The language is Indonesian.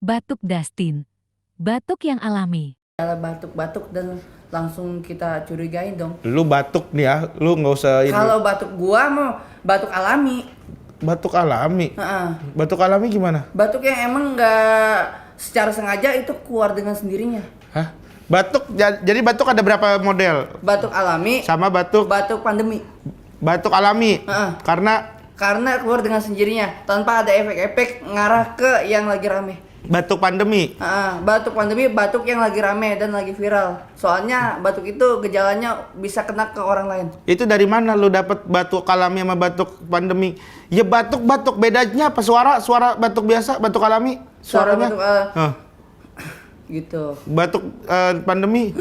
Batuk Dustin. Batuk yang alami. Batuk-batuk dan langsung kita curigain dong. Lu batuk nih ya, lu nggak usah ini. Kalau batuk gua mau batuk alami. Batuk alami. Heeh. Batuk alami gimana? Batuk yang emang nggak secara sengaja itu keluar dengan sendirinya. Hah? Jadi batuk ada berapa model? Batuk alami Sama batuk pandemi. batuk alami. Heeh. Karena Keluar dengan sendirinya tanpa ada efek-efek ngarah ke yang lagi rame. batuk pandemi. Batuk pandemi, batuk yang lagi rame dan lagi viral. Soalnya batuk itu gejalanya bisa kena ke orang lain. Itu dari mana lu dapat batuk alami sama batuk pandemi? Ya batuk bedanya apa? Suara batuk biasa, batuk alami. Suara Suaranya batuk Hah. gitu. Batuk pandemi.